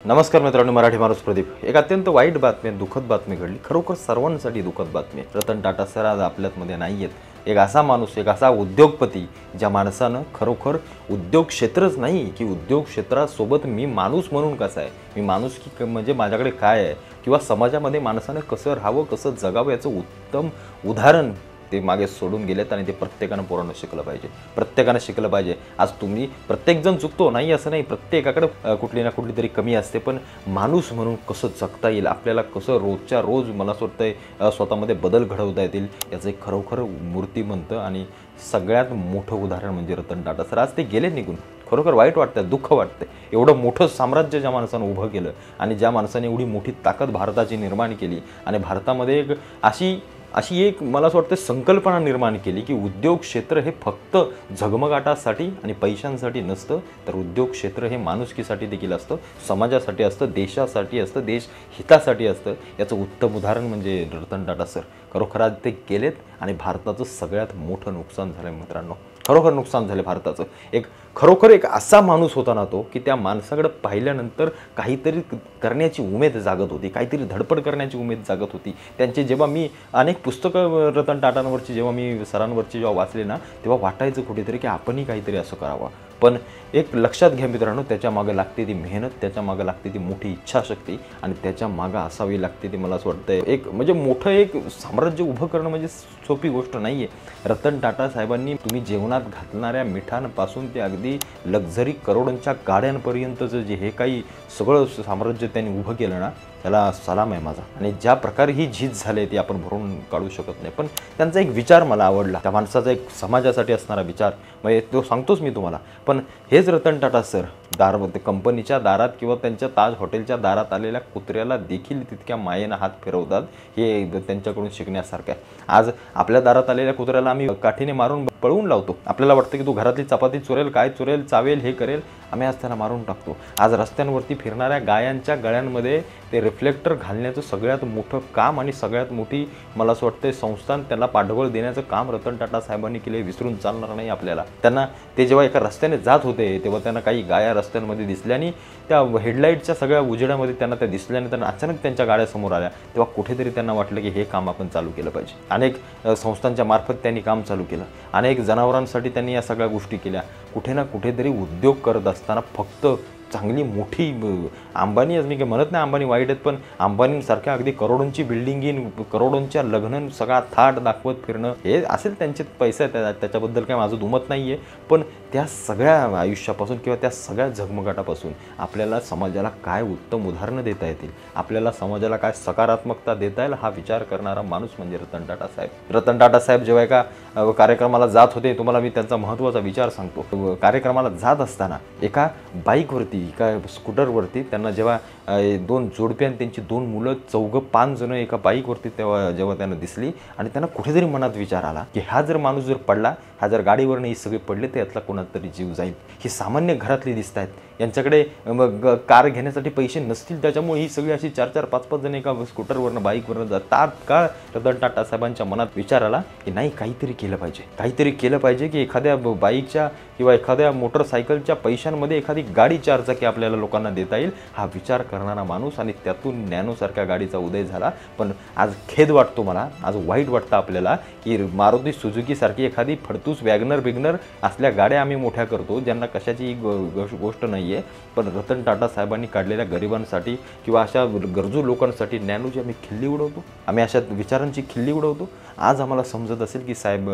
नमस्कार मित्रांनो, मराठी माणूस प्रदीप. एक अत्यंत वाईट बातमी, दुःखद बातमी घडली. खरोखर सर्वांसाठी दुःखद बातमी. रतन टाटा सर आज आपल्यामध्ये नाही आहेत. एक असा माणूस, एक असा उद्योगपती, ज्या माणसानं खरोखर उद्योग क्षेत्रच नाही की उद्योग क्षेत्रासोबत मी माणूस म्हणून कसा आहे, मी माणूस की म्हणजे माझ्याकडे काय आहे, किंवा समाजामध्ये माणसानं कसं राहावं, कसं जगावं याचं उत्तम उदाहरण ते मागे सोडून गेलेत. आणि ते प्रत्येकानं पोरांना शिकलं पाहिजे, प्रत्येकानं शिकलं पाहिजे. आज तुम्ही प्रत्येकजण चुकतो नाही असं नाही, प्रत्येकाकडे कुठली ना कुठली तरी कमी असते, पण माणूस म्हणून कसं जगता येईल, आपल्याला कसं रोजच्या रोज मला असं वाटतंय स्वतःमध्ये बदल घडवता येतील, याचं एक खरोखर मूर्तिमंत आणि सगळ्यात मोठं उदाहरण म्हणजे रतन टाटा सर. आज ते गेले निघून. खरोखर वाईट वाटतं, दुःख वाटतं. एवढं मोठं साम्राज्य ज्या माणसानं उभं केलं आणि ज्या माणसाने एवढी मोठी ताकद भारताची निर्माण केली आणि भारतामध्ये एक अशी एक मला असं वाटतं संकल्पना निर्माण केली की उद्योग क्षेत्र हे फक्त झगमगाटासाठी आणि पैशांसाठी नसतं, तर उद्योग क्षेत्र हे माणुसकीसाठी देखील असतं, समाजासाठी असतं, देशासाठी असतं, देश हितासाठी असतं. याचं उत्तम उदाहरण म्हणजे रतन टाटा सर. खरोखर आज ते गेलेत आणि भारताचं सगळ्यात मोठं नुकसान झालं मित्रांनो. खरोखर नुकसान झालं भारताचं. खरोखर एक असा माणूस होता ना तो, की त्या माणसाकडे पाहिल्यानंतर काहीतरी करण्याची उमेद जागत होती, काहीतरी धडपड करण्याची उमेद जागत होती. त्यांचे जेव्हा मी अनेक पुस्तकं रतन टाटांवरची जेव्हा मी सरांवरची जेव्हा वाचले ना, तेव्हा वाटायचं कुठेतरी की आपणही काहीतरी असं करावं. पण एक लक्षात घ्या मित्रांनो, त्याच्या मागं लागते ती मेहनत, त्याच्या मागं लागते ती मोठी इच्छाशक्ती आणि त्याच्या मागं असावी लागते ती मला असं वाटतं एक म्हणजे मोठं एक साम्राज्य उभं करणं म्हणजे सोपी गोष्ट नाही आहे. रतन टाटा साहेबांनी तुम्ही जेवणात घालणाऱ्या मिठांपासून ते अगदी लक्झरी करोडोंच्या गाड्यांपर्यंतचं जे हे काही सगळं साम्राज्य त्यांनी उभं केलं ना, त्याला सलाम आहे माझा. आणि ज्या प्रकारे ही झीज झाली ती आपण भरून काढू शकत नाही. पण त्यांचा एक विचार मला आवडला, त्या माणसाचा एक समाजासाठी असणारा विचार, म्हणजे तो सांगतोच मी तुम्हाला. पण हेच रतन टाटा सर कंपनीच्या दारात किंवा त्यांच्या ताज हॉटेलच्या दारात आलेल्या कुत्र्याला देखील तितक्या मायेनं हात फिरवतात. हे त्यांच्याकडून शिकण्यासारखं आहे. आज आपल्या दारात आलेल्या कुत्र्याला आम्ही काठीने मारून पळवून लावतो. आपल्याला वाटतं की तू घरातली चपाती चोरेल, काय चोरेल, चावेल, हे करेल, आम्ही आज त्याला मारून टाकतो. आज रस्त्यांवरती फिरणाऱ्या गायांच्या गळ्यांमध्ये ते रिफ्लेक्टर घालण्याचं सगळ्यात मोठं काम आणि सगळ्यात मोठी मला असं वाटतं संस्थान त्यांना पाठबळ देण्याचं काम रतन टाटा साहेबांनी केले. विसरून चालणार नाही आपल्याला. त्यांना ते जेव्हा एका रस्त्याने जात होते तेव्हा त्यांना काही गाया रस्त्यांमध्ये दिसल्या आणि त्या हेडलाईटच्या सगळ्या उजेडामध्ये त्यांना त्या दिसल्याने त्यांना अचानक त्यांच्या गाड्या समोर आल्या. तेव्हा कुठेतरी त्यांना वाटलं की हे काम आपण चालू केलं पाहिजे. अनेक संस्थांच्या मार्फत त्यांनी काम चालू केलं. अनेक जनावरांसाठी त्यांनी या सगळ्या गोष्टी केल्या. कुठे ना कुठेतरी उद्योग करत असताना फक्त चांगली मोठी अंबानी, आज मी काही म्हणत नाही अंबानी वाईट आहेत, पण अंबानीसारख्या अगदी करोडोंची बिल्डिंग, करोडोंच्या लग्न, सगळा थाट दाखवत फिरणं, हे असेल त्यांचे पैसे आहेत, त्याच्याबद्दल काही माझं दुमत नाही आहे. पण त्या सगळ्या आयुष्यापासून किंवा त्या सगळ्या झगमगाटापासून आपल्याला समाजाला काय उत्तम उदाहरणं देता येतील, आपल्याला समाजाला काय सकारात्मकता देता येईल, हा विचार करणारा माणूस म्हणजे रतन टाटा साहेब. रतन टाटा साहेब जेव्हा एका कार्यक्रमाला जात होते, तुम्हाला मी त्यांचा महत्त्वाचा विचार सांगतो. कार्यक्रमाला जात असताना एका बाईकवरती, एका स्कूटरवरती त्यांना जेव्हा दोन जोडपे आणि त्यांची दोन मुलं, 4-5 जण एका बाईकवरती जेव्हा त्यांना दिसली आणि त्यांना कुठेतरी मनात विचार आला की हा जर माणूस जर पडला, हा जर गाडीवरनं ही सगळे पडले तर यातला कोणाचा तरी जीव जाईल. ही सामान्य घरातली दिसत आहेत, यांच्याकडे मग कार घेण्यासाठी पैसे नसतील, त्याच्यामुळे ही सगळी अशी 4-4, 5-5 जण एका स्कूटरवरनं बाईकवरनं जातात. का रतन टाटा साहेबांच्या मनात विचार आला की नाही, काहीतरी केलं पाहिजे, काहीतरी केलं पाहिजे की एखाद्या बाईकच्या किंवा एखाद्या मोटरसायकलच्या पैशांमध्ये एखादी गाडी 4 चाकी आपल्याला लोकांना देता येईल. हा विचार करणारा माणूस आणि त्यातून नॅनोसारख्या गाडीचा उदय झाला. पण आज खेद वाटतो मला, आज वाईट वाटतं आपल्याला की मारुती सुझुकीसारखी एखादी फडतूस वॅगनर असल्या गाड्या आम्ही मोठ्या करतो, ज्यांना कशाची गोष्ट नाही आहे. पण रतन टाटा साहेबांनी काढलेल्या गरिबांसाठी किंवा अशा गरजू लोकांसाठी नॅनोची आम्ही खिल्ली उडवतो, आम्ही अशा विचारांची खिल्ली उडवतो. आज आम्हाला समजत असेल की साहेब,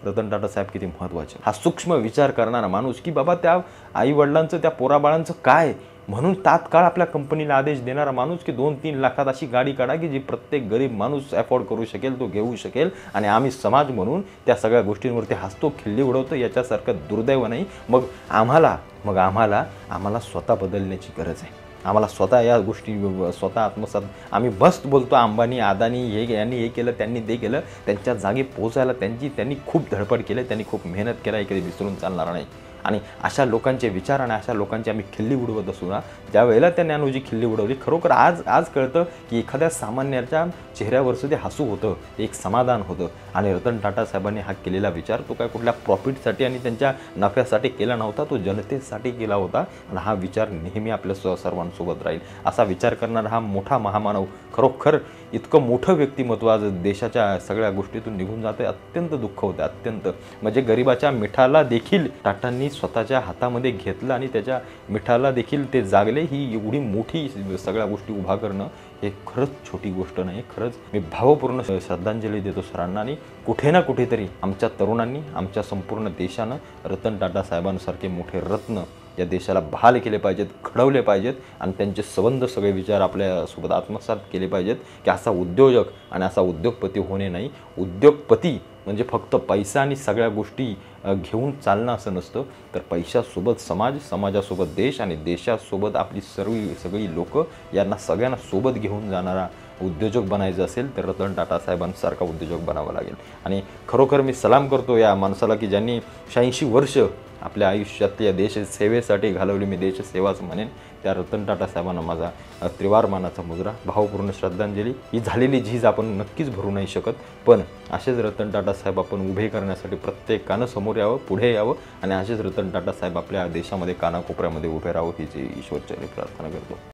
रतन टाटा साहेब किती महत्त्वाचे. हा सूक्ष्म विचार करणारा माणूस की बाबा त्या आईवडिलांचं, त्या पोराबाळांचं काय, म्हणून तात्काळ आपल्या कंपनीला आदेश देणारा माणूस की 2-3 लाखात अशी गाडी काढा की जी प्रत्येक गरीब माणूस अफोर्ड करू शकेल, तो घेऊ शकेल. आणि आम्ही समाज म्हणून त्या सगळ्या गोष्टींवरती हसतो, खिल्ली उडवतो. याच्यासारखं दुर्दैव नाही. मग आम्हाला स्वतः बदलण्याची गरज आहे. आम्हाला स्वतः या गोष्टी स्वतः आत्मसात, आम्ही मस्त बोलतो अंबानी, अदानी, यांनी हे केलं, त्यांनी ते केलं. त्यांच्या जागी पोहोचायला त्यांनी खूप धडपड केली, त्यांनी खूप मेहनत केला, हे कधी विसरून चालणार नाही. आणि अशा लोकांचे विचार आणि अशा लोकांची आम्ही खिल्ली उडवत असू ना, ज्यावेळेला त्या ज्ञानोजी खिल्ली उडवली, खरोखर आज कळतं की एखाद्या सामान्याच्या चेहऱ्यावर सुद्धा हसू होतं, एक समाधान होतं. आणि रतन टाटा साहेबांनी हा केलेला विचार तो काय कुठल्या प्रॉफिटसाठी आणि त्यांच्या नफ्यासाठी केला नव्हता, तो जनतेसाठी केला होता. आणि हा विचार नेहमी आपल्या सर्वांसोबत राहील. असा विचार करणारा हा मोठा महामानव, खरोखर इतकं मोठं व्यक्तिमत्व आज देशाच्या सगळ्या गोष्टीतून निघून जाते. अत्यंत दुःख होतं, अत्यंत. म्हणजे गरिबाच्या मिठाला देखील टाटांनी स्वतःच्या हातामध्ये घेतलं आणि त्याच्या मिठाला देखील ते जागले. ही एवढी मोठी सगळ्या गोष्टी उभा करणं हे खरंच छोटी गोष्ट नाही. खरंच मी भावपूर्ण श्रद्धांजली देतो सरांना. आणि कुठे ना कुठेतरी आमच्या तरुणांनी, आमच्या संपूर्ण देशानं रतन टाटा साहेबांसारखे मोठे रत्न या देशाला बहाल केले पाहिजेत, घडवले पाहिजेत आणि त्यांचे संबंध सगळे विचार आपल्यासोबत आत्मसात केले पाहिजेत की असा उद्योजक आणि असा उद्योगपती होणे नाही. उद्योगपती म्हणजे फक्त पैसा आणि सगळ्या गोष्टी घेऊन चालणं असं नसतं, तर पैशासोबत समाज, समाजासोबत देश आणि देशासोबत आपली सगळी लोकं, यांना सगळ्यांना सोबत घेऊन जाणारा उद्योजक बनायचं असेल तर रतन टाटा साहेबांसारखा उद्योजक बनावा लागेल. आणि खरोखर मी सलाम करतो या माणसाला की ज्यांनी 86 वर्ष आपल्या आयुष्यात या देशसेवेसाठी घालवली. मी देशसेवाच म्हणेन. त्या रतन टाटा साहेबांना माझा त्रिवार मानाचा मुजरा, भावपूर्ण श्रद्धांजली. ही झालेली झीज आपण नक्कीच भरू नाही शकत, पण असेच रतन टाटा साहेब आपण उभे करण्यासाठी प्रत्येकानं समोर यावं, पुढे यावं आणि असेच रतन टाटा साहेब आपल्या देशामध्ये कानाकोपऱ्यामध्ये उभे राहावं, ही जी ईश्वरचरणी प्रार्थना करतो.